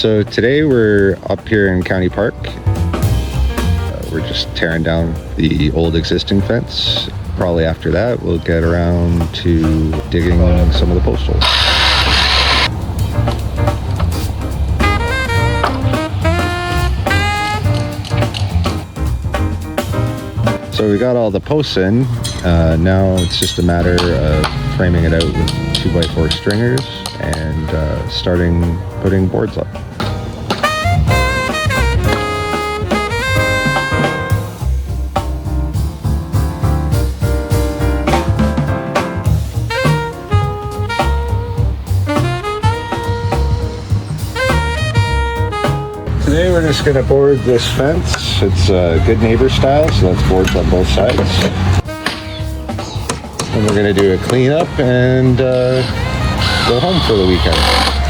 So today we're up here in County Park. We're just tearing down the old existing fence. Probably after that we'll get around to digging some of the post holes. So we got all the posts in. Now it's just a matter of framing it out with 2x4 stringers and starting putting boards up. Today we're just going to board this fence. It's good neighbor style, so that's boards on both sides. And we're going to do a cleanup and go home for the weekend.